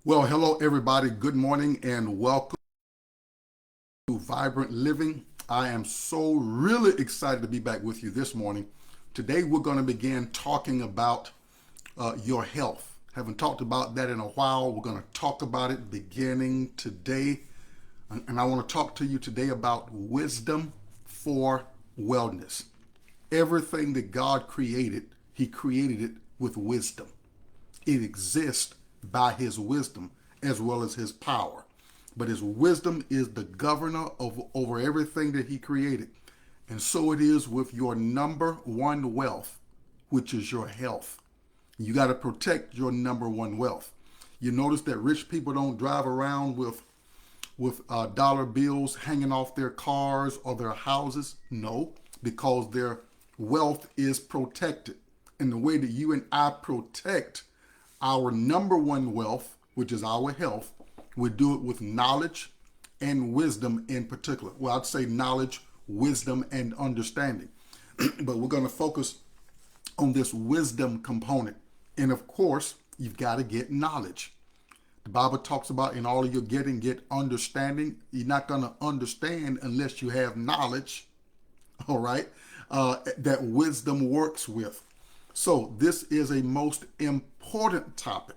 Well, hello everybody. Good morning and welcome to Vibrant Living. I am so really excited to be back with you this morning. Today we're going to begin talking about your health. Haven't talked about that in a while. We're going to talk about it beginning today. And I want to talk to you today about wisdom for wellness. Everything that God created, He created it with wisdom. It exists by His wisdom as well as His power. But His wisdom is the governor over everything that He created. And so it is with your number one wealth, which is your health. You got to protect your number one wealth. You notice that rich people don't drive around with dollar bills hanging off their cars or their houses. No, because their wealth is protected. And the way that you and I protect our number one wealth, which is our health, we do it with knowledge and wisdom in particular. Well, I'd say knowledge, wisdom, and understanding. But we're going to focus on this wisdom component. And of course, you've got to get knowledge. The Bible talks about in all of your getting, get understanding. You're not going to understand unless you have knowledge, all right, that wisdom works with. So this is a most important topic,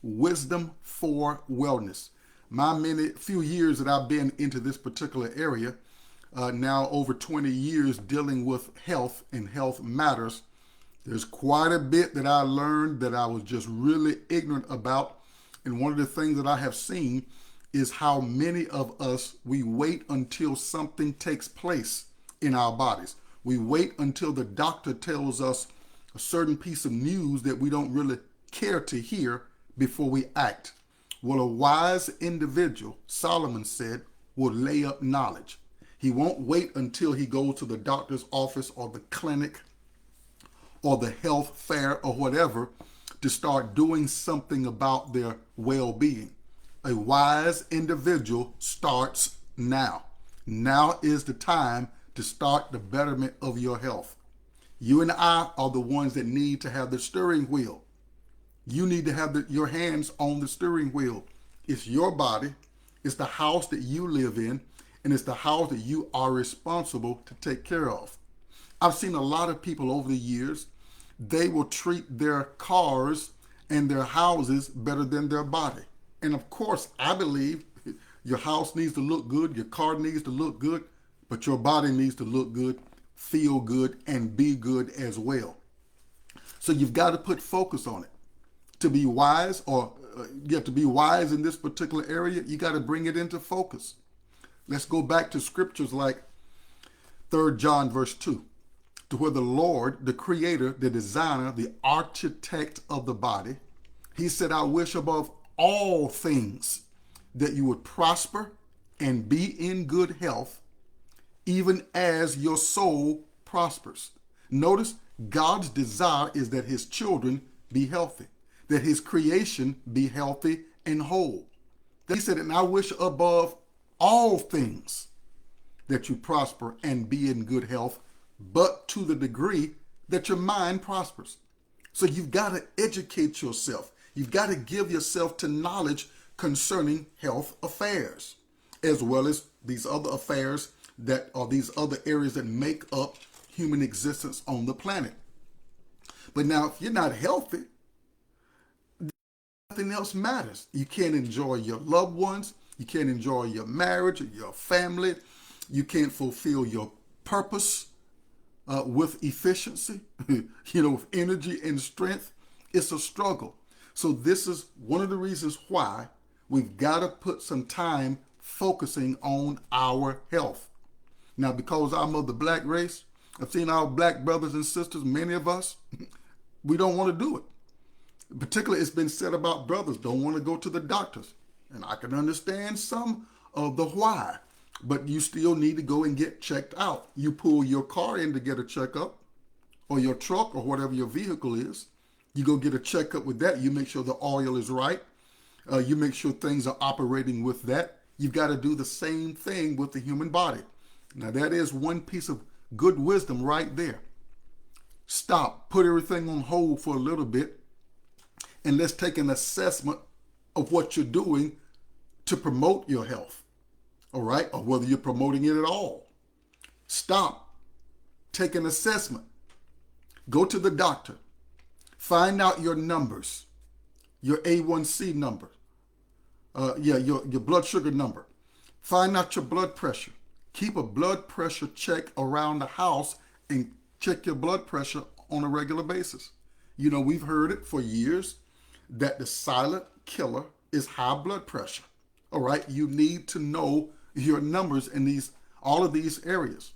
wisdom for wellness. My few years that I've been into this particular area, now over 20 years dealing with health and health matters, there's quite a bit that I learned that I was just really ignorant about. And one of the things that I have seen is how many of us, we wait until something takes place in our bodies. We wait until the doctor tells us a certain piece of news that we don't really care to hear before we act. Well, a wise individual, Solomon said, will lay up knowledge. He won't wait until he goes to the doctor's office or the clinic or the health fair or whatever to start doing something about their well-being. A wise individual starts now. Now is the time to start the betterment of your health. You and I are the ones that need to have the steering wheel. You need to have your hands on the steering wheel. It's your body. It's the house that you live in. And it's the house that you are responsible to take care of. I've seen a lot of people over the years, they will treat their cars and their houses better than their body. And of course, I believe your house needs to look good, your car needs to look good, but your body needs to look good, feel good, and be good as well. So you've got to put focus on it. To be wise, you have to be wise in this particular area, you got to bring it into focus. Let's go back to scriptures like 3 John verse 2, to where the Lord, the creator, the designer, the architect of the body, he said, I wish above all things that you would prosper and be in good health, even as your soul prospers. Notice God's desire is that his children be healthy, that his creation be healthy and whole. He said, and I wish above all things that you prosper and be in good health, but to the degree that your mind prospers. So you've got to educate yourself. You've got to give yourself to knowledge concerning health affairs, as well as these other affairs that are these other areas that make up human existence on the planet. But now, if you're not healthy, nothing else matters. You can't enjoy your loved ones. You can't enjoy your marriage or your family. You can't fulfill your purpose with efficiency, with energy and strength. It's a struggle. So this is one of the reasons why we've got to put some time focusing on our health. Now, because I'm of the black race, I've seen our black brothers and sisters, many of us, we don't want to do it. Particularly, it's been said about brothers don't want to go to the doctors. And I can understand some of the why, but you still need to go and get checked out. You pull your car in to get a checkup, or your truck, or whatever your vehicle is. You go get a checkup with that. You make sure the oil is right. You make sure things are operating with that. You've got to do the same thing with the human body. Now, that is one piece of good wisdom right there. Stop, put everything on hold for a little bit, and let's take an assessment of what you're doing to promote your health, all right, or whether you're promoting it at all. Stop. Take an assessment. Go to the doctor. Find out your numbers, your A1C number, your blood sugar number. Find out your blood pressure. Keep a blood pressure check around the house and check your blood pressure on a regular basis. You know, we've heard it for years that the silent killer is high blood pressure. All right, you need to know your numbers in all of these areas.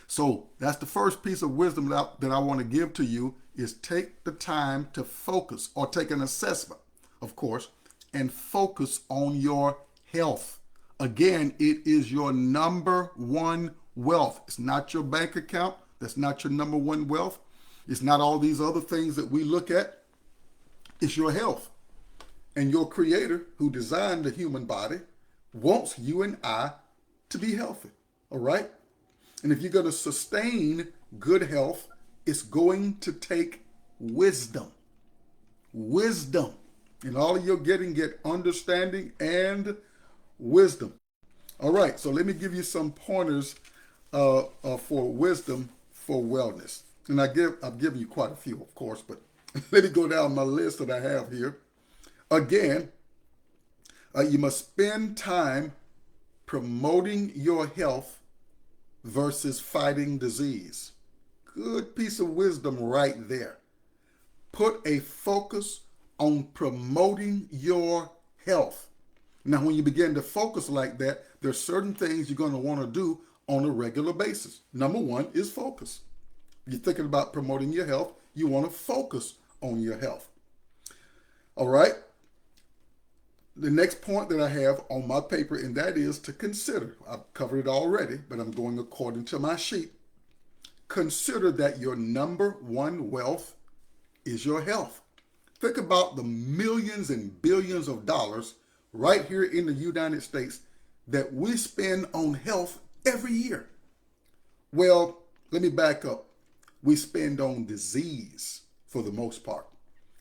So that's the first piece of wisdom that I want to give to you is take the time to focus, or take an assessment, of course, and focus on your health. Again, it is your number one wealth. It's not your bank account. That's not your number one wealth. It's not all these other things that we look at. It's your health. And your creator, who designed the human body, wants you and I to be healthy. All right? And if you're going to sustain good health, it's going to take wisdom. Wisdom. And all of your get understanding and wisdom. All right, so let me give you some pointers for wisdom for wellness. And I've given you quite a few, of course, but let me go down my list that I have here. Again, you must spend time promoting your health versus fighting disease. Good piece of wisdom right there. Put a focus on promoting your health. Now, when you begin to focus like that, there's certain things you're going to want to do on a regular basis. Number one is focus. You're thinking about promoting your health, you want to focus on your health. All right. The next point that I have on my paper, and that is to consider. I've covered it already, but I'm going according to my sheet. Consider that your number one wealth is your health. Think about the millions and billions of dollars right here in the United States that we spend on health every year. Well, let me back up. We spend on disease for the most part.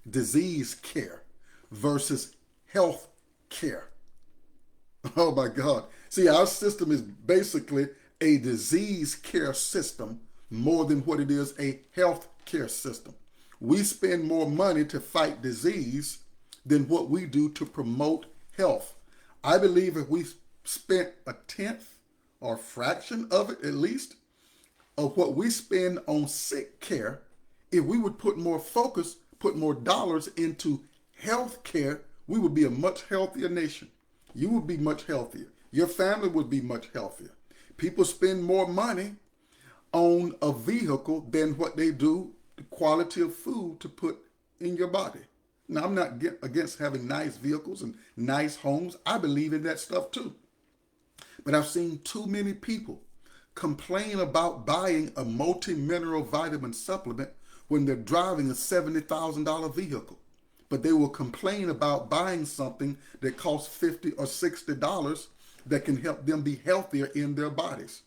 Disease care versus health care. Oh my God. See, our system is basically a disease care system more than what it is a health care system. We spend more money to fight disease than what we do to promote health. I believe if we spent a tenth or fraction of it, at least, of what we spend on sick care, if we would put more focus, put more dollars into health care, we would be a much healthier nation. You would be much healthier. Your family would be much healthier. People spend more money on a vehicle than what they do the quality of food to put in your body. Now, I'm not against having nice vehicles and nice homes. I believe in that stuff too. But I've seen too many people complain about buying a multi-mineral vitamin supplement when they're driving a $70,000 vehicle. But they will complain about buying something that costs $50 or $60 that can help them be healthier in their bodies.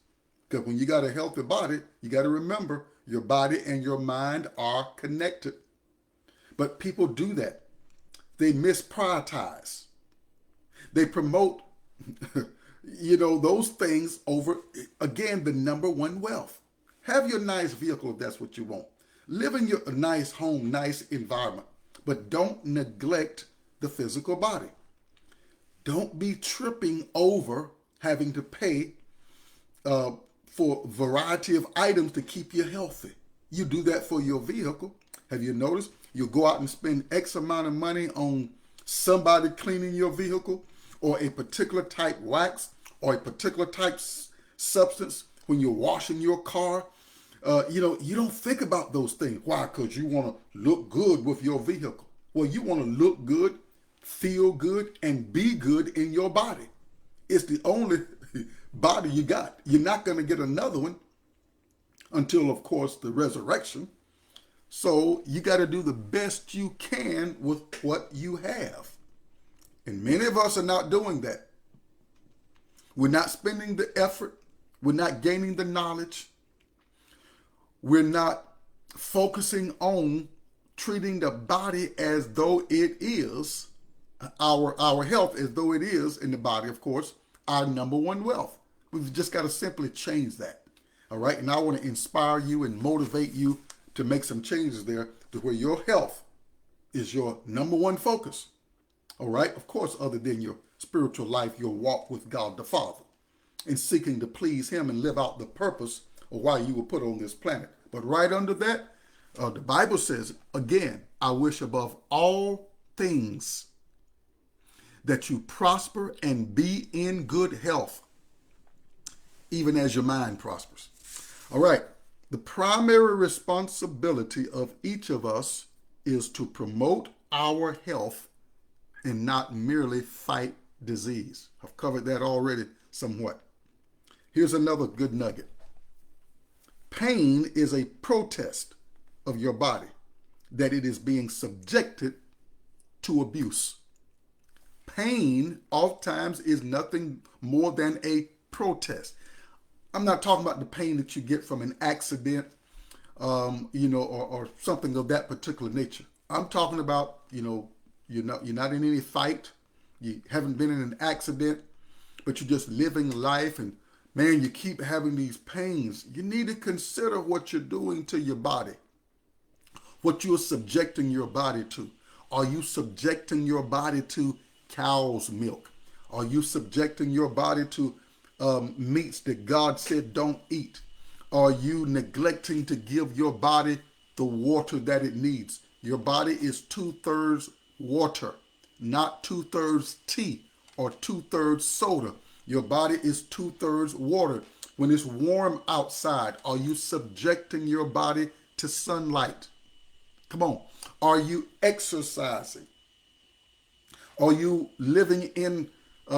Because when you got a healthy body, you got to remember your body and your mind are connected. But people do that. They misprioritize. They promote, those things over, again, the number one wealth. Have your nice vehicle if that's what you want. Live in your nice home, nice environment. But don't neglect the physical body. Don't be tripping over having to pay for a variety of items to keep you healthy. You do that for your vehicle. Have you noticed? You'll go out and spend X amount of money on somebody cleaning your vehicle, or a particular type wax, or a particular type substance when you're washing your car. You don't think about those things. Why? Because you want to look good with your vehicle. Well, you want to look good, feel good, and be good in your body. It's the only body you got. You're not going to get another one until, of course, the resurrection. So you got to do the best you can with what you have. And many of us are not doing that. We're not spending the effort. We're not gaining the knowledge. We're not focusing on treating the body as though it is our health as though it is in the body, of course, our number one wealth. We've just got to simply change that. All right. And I want to inspire you and motivate you to make some changes there to where your health is your number one focus. All right. Of course, other than your spiritual life, your walk with God the Father and seeking to please Him and live out the purpose of why you were put on this planet. But right under that, the Bible says, again, I wish above all things that you prosper and be in good health, even as your mind prospers. All right. The primary responsibility of each of us is to promote our health and not merely fight disease. I've covered that already somewhat. Here's another good nugget. Pain is a protest of your body that it is being subjected to abuse. Pain oftentimes is nothing more than a protest. I'm not talking about the pain that you get from an accident, or something of that particular nature. I'm talking about, you're not in any fight, you haven't been in an accident, but you're just living life, and man, you keep having these pains. You need to consider what you're doing to your body, what you're subjecting your body to. Are you subjecting your body to cow's milk? Are you subjecting your body to meats that God said don't eat? Are you neglecting to give your body the water that it needs? Your body is 2/3 water, not 2/3 tea or 2/3 soda. Your body is 2/3 water. When it's warm outside, are you subjecting your body to sunlight? Come on. Are you exercising? Are you living in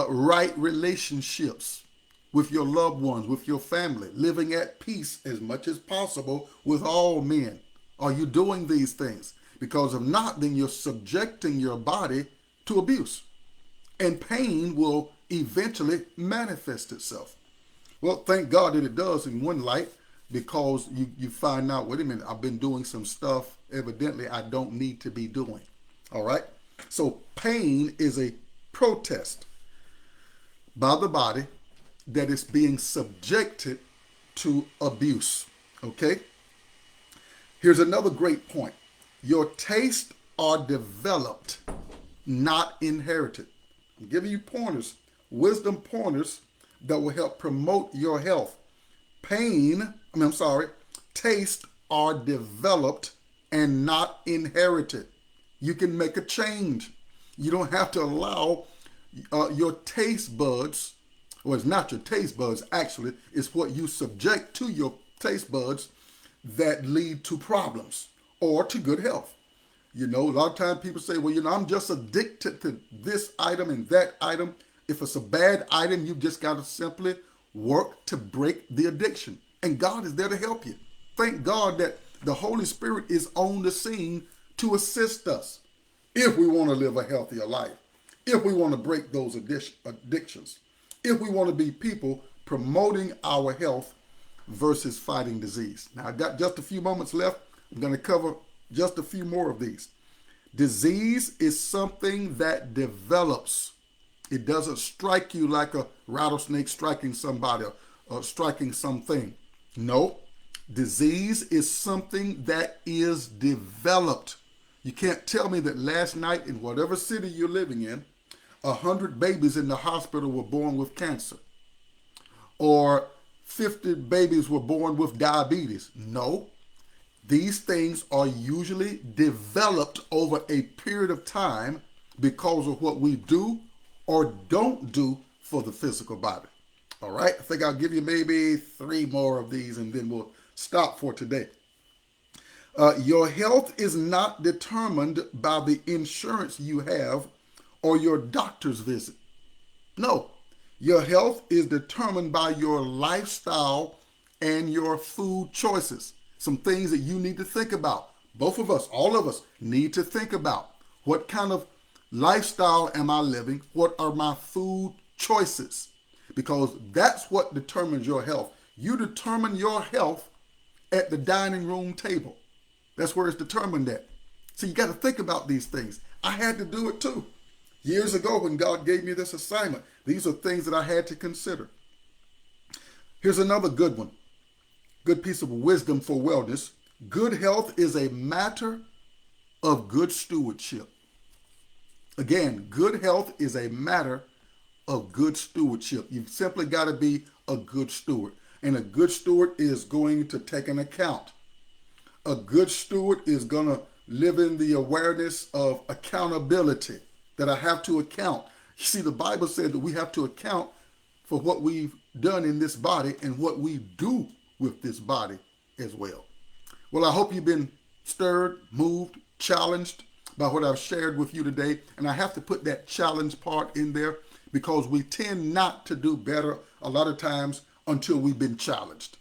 right relationships with your loved ones, with your family, living at peace as much as possible with all men? Are you doing these things? Because if not, then you're subjecting your body to abuse, and pain will eventually manifest itself. Well, thank God that it does in one light, because you find out, wait a minute, I've been doing some stuff evidently I don't need to be doing. All right. So pain is a protest by the body that is being subjected to abuse. Okay. Here's another great point. Your tastes are developed, not inherited. I'm giving you pointers, wisdom pointers that will help promote your health. Tastes are developed and not inherited. You can make a change. You don't have to allow your taste buds, or it's not your taste buds, actually, it's what you subject to your taste buds that lead to problems or to good health. A lot of times people say, well, I'm just addicted to this item and that item. If it's a bad item, you just got to simply work to break the addiction. And God is there to help you. Thank God that the Holy Spirit is on the scene to assist us if we want to live a healthier life, if we want to break those addictions, if we want to be people promoting our health versus fighting disease. Now, I got just a few moments left. I'm going to cover just a few more of these. Disease is something that develops. It doesn't strike you like a rattlesnake striking somebody or striking something. No, disease is something that is developed. You can't tell me that last night in whatever city you're living in, 100 babies in the hospital were born with cancer, or 50 babies were born with diabetes. No, these things are usually developed over a period of time because of what we do or don't do for the physical body. All right, I think I'll give you maybe 3 more of these and then we'll stop for today. Your health is not determined by the insurance you have or your doctor's visit. No, your health is determined by your lifestyle and your food choices. Some things that you need to think about. Both of us, all of us, need to think about. What kind of lifestyle am I living? What are my food choices? Because that's what determines your health. You determine your health at the dining room table. That's where it's determined at. So you got to think about these things. I had to do it too. Years ago when God gave me this assignment, these are things that I had to consider. Here's another good one. Good piece of wisdom for wellness. Good health is a matter of good stewardship. Again, good health is a matter of good stewardship. You've simply got to be a good steward. And a good steward is going to take an account. A good steward is going to live in the awareness of accountability, that I have to account. You see, the Bible said that we have to account for what we've done in this body and what we do with this body as well. Well, I hope you've been stirred, moved, challenged by what I've shared with you today. And I have to put that challenge part in there because we tend not to do better a lot of times until we've been challenged.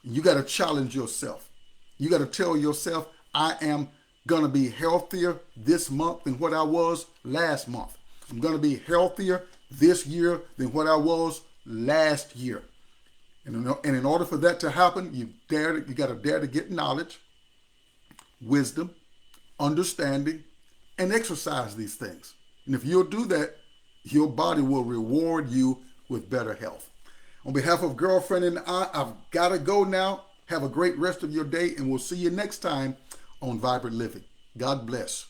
You got to challenge yourself. You got to tell yourself, I am going to be healthier this month than what I was last month. I'm going to be healthier this year than what I was last year. And in order for that to happen, you got to dare to get knowledge, wisdom, understanding, and exercise these things. And if you'll do that, your body will reward you with better health. On behalf of Girlfriend and I've got to go now. Have a great rest of your day, and we'll see you next time on Vibrant Living. God bless.